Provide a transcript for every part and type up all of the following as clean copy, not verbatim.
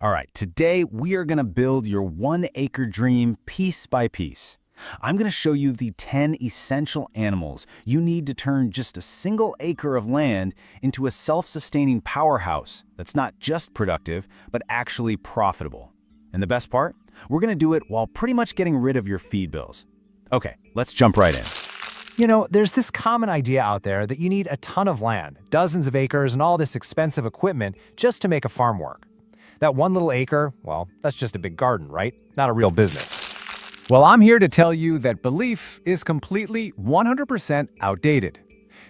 All right, today we are going to build your 1 acre dream piece by piece. I'm going to show you the 10 essential animals you need to turn just a single acre of land into a self-sustaining powerhouse that's not just productive, but actually profitable. And the best part? We're going to do it while pretty much getting rid of your feed bills. Okay, let's jump right in. You know, there's this common idea out there that you need a ton of land, dozens of acres, and all this expensive equipment just to make a farm work. That one little acre, well, that's just a big garden, right? Not a real business. Well, I'm here to tell you that belief is completely 100% outdated.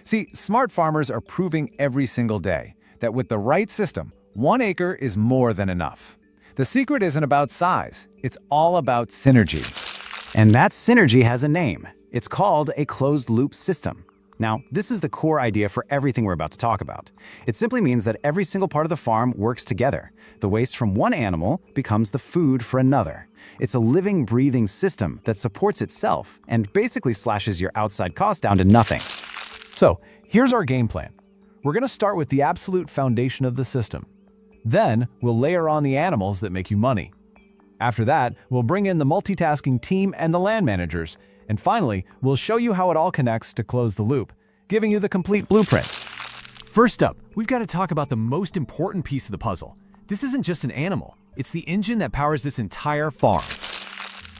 See, smart farmers are proving every single day that with the right system, 1 acre is more than enough. The secret isn't about size, it's all about synergy. And that synergy has a name. It's called a closed-loop system. Now, this is the core idea for everything we're about to talk about. It simply means that every single part of the farm works together. The waste from one animal becomes the food for another. It's a living, breathing system that supports itself and basically slashes your outside costs down to nothing. So, here's our game plan. We're going to start with the absolute foundation of the system. Then, we'll layer on the animals that make you money. After that, we'll bring in the multitasking team and the land managers. And finally, we'll show you how it all connects to close the loop, giving you the complete blueprint. First up, we've got to talk about the most important piece of the puzzle. This isn't just an animal. It's the engine that powers this entire farm.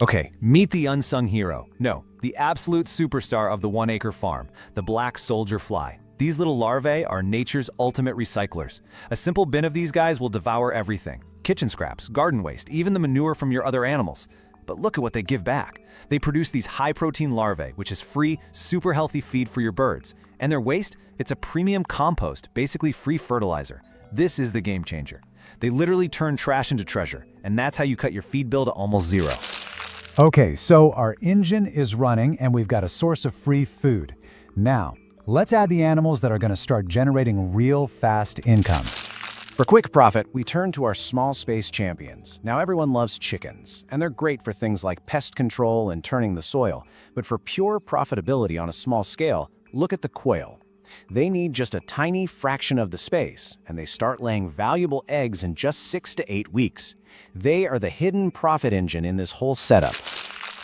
Okay, meet the unsung hero. No, the absolute superstar of the 1 acre farm, the black soldier fly. These little larvae are nature's ultimate recyclers. A simple bin of these guys will devour everything. Kitchen scraps, garden waste, even the manure from your other animals. But look at what they give back. They produce these high-protein larvae, which is free, super healthy feed for your birds. And their waste? It's a premium compost, basically free fertilizer. This is the game changer. They literally turn trash into treasure, and that's how you cut your feed bill to almost zero. Okay, so our engine is running and we've got a source of free food. Now, let's add the animals that are going to start generating real fast income. For quick profit, we turn to our small space champions. Now everyone loves chickens, and they're great for things like pest control and turning the soil. But for pure profitability on a small scale, look at the quail. They need just a tiny fraction of the space, and they start laying valuable eggs in just 6 to 8 weeks. They are the hidden profit engine in this whole setup.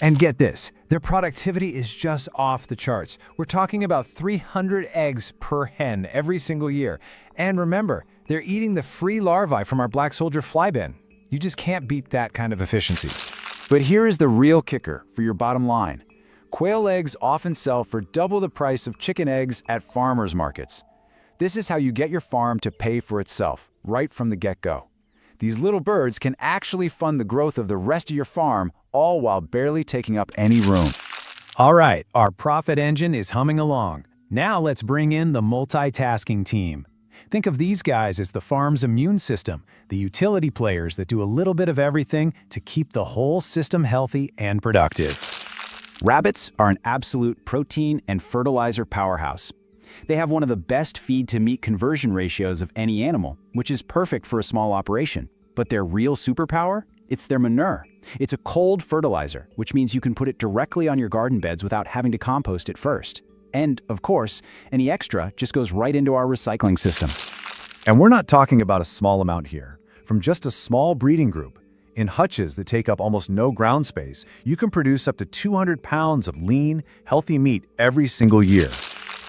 And get this, their productivity is just off the charts. We're talking about 300 eggs per hen every single year. And remember, they're eating the free larvae from our black soldier fly bin. You just can't beat that kind of efficiency. But here is the real kicker for your bottom line. Quail eggs often sell for double the price of chicken eggs at farmers markets. This is how you get your farm to pay for itself, right from the get-go. These little birds can actually fund the growth of the rest of your farm, all while barely taking up any room. All right, our profit engine is humming along. Now let's bring in the multitasking team. Think of these guys as the farm's immune system, the utility players that do a little bit of everything to keep the whole system healthy and productive. Rabbits are an absolute protein and fertilizer powerhouse. They have one of the best feed-to-meat conversion ratios of any animal, which is perfect for a small operation. But their real superpower? It's their manure. It's a cold fertilizer, which means you can put it directly on your garden beds without having to compost it first. And, of course, any extra just goes right into our recycling system. And we're not talking about a small amount here. From just a small breeding group, in hutches that take up almost no ground space, you can produce up to 200 pounds of lean, healthy meat every single year.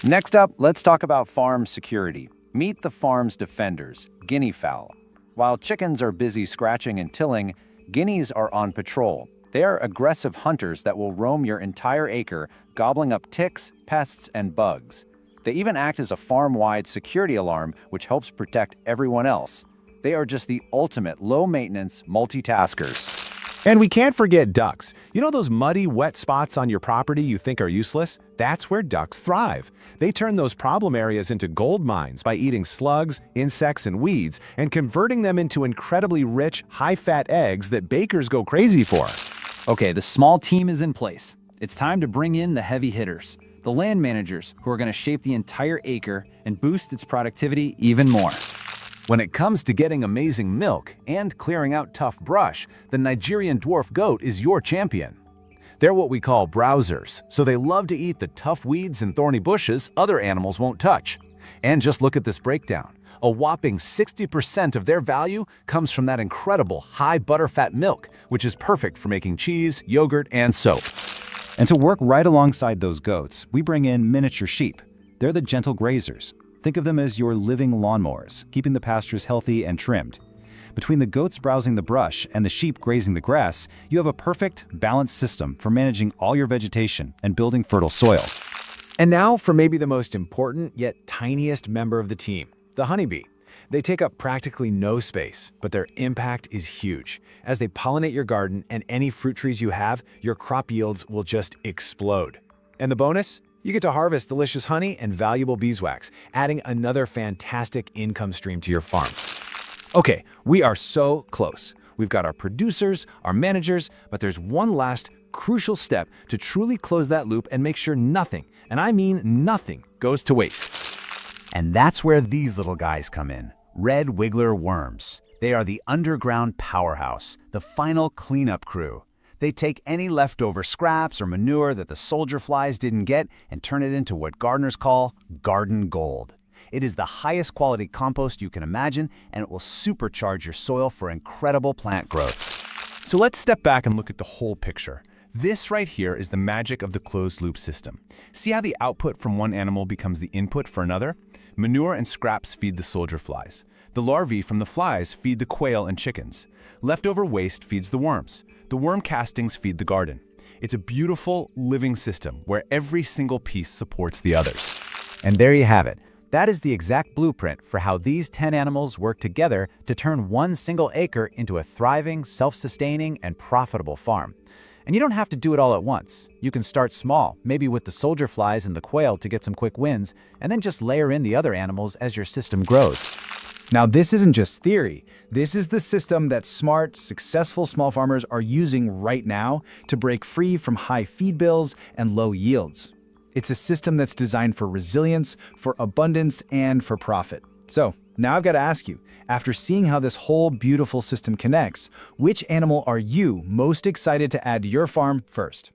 Next up, let's talk about farm security. Meet the farm's defenders, guinea fowl. While chickens are busy scratching and tilling, guineas are on patrol. They are aggressive hunters that will roam your entire acre, gobbling up ticks, pests, and bugs. They even act as a farm-wide security alarm, which helps protect everyone else. They are just the ultimate low-maintenance multitaskers. And we can't forget ducks. You know those muddy, wet spots on your property you think are useless? That's where ducks thrive. They turn those problem areas into gold mines by eating slugs, insects, and weeds, and converting them into incredibly rich, high-fat eggs that bakers go crazy for. Okay, the small team is in place. It's time to bring in the heavy hitters, the land managers who are going to shape the entire acre and boost its productivity even more. When it comes to getting amazing milk and clearing out tough brush, the Nigerian dwarf goat is your champion. They're what we call browsers, so they love to eat the tough weeds and thorny bushes other animals won't touch. And just look at this breakdown. A whopping 60% of their value comes from that incredible high butterfat milk, which is perfect for making cheese, yogurt, and soap. And to work right alongside those goats, we bring in miniature sheep. They're the gentle grazers. Think of them as your living lawnmowers, keeping the pastures healthy and trimmed. Between the goats browsing the brush and the sheep grazing the grass, you have a perfect, balanced system for managing all your vegetation and building fertile soil. And now for maybe the most important yet tiniest member of the team, the honeybee. They take up practically no space, but their impact is huge. As they pollinate your garden and any fruit trees you have, your crop yields will just explode. And the bonus? You get to harvest delicious honey and valuable beeswax, adding another fantastic income stream to your farm. Okay, we are so close. We've got our producers, our managers, but there's one last crucial step to truly close that loop and make sure nothing, and I mean nothing, goes to waste. And that's where these little guys come in. Red wiggler worms. They are the underground powerhouse, the final cleanup crew. They take any leftover scraps or manure that the soldier flies didn't get and turn it into what gardeners call garden gold. It is the highest quality compost you can imagine, and it will supercharge your soil for incredible plant growth. So let's step back and look at the whole picture. This right here is the magic of the closed loop system. See how the output from one animal becomes the input for another? Manure and scraps feed the soldier flies. The larvae from the flies feed the quail and chickens. Leftover waste feeds the worms. The worm castings feed the garden. It's a beautiful, living system where every single piece supports the others. And there you have it. That is the exact blueprint for how these 10 animals work together to turn one single acre into a thriving, self-sustaining, and profitable farm. And you don't have to do it all at once. You can start small, maybe with the soldier flies and the quail to get some quick wins, and then just layer in the other animals as your system grows. Now, this isn't just theory. This is the system that smart, successful small farmers are using right now to break free from high feed bills and low yields. It's a system that's designed for resilience, for abundance, and for profit. So, now I've got to ask you, after seeing how this whole beautiful system connects, which animal are you most excited to add to your farm first?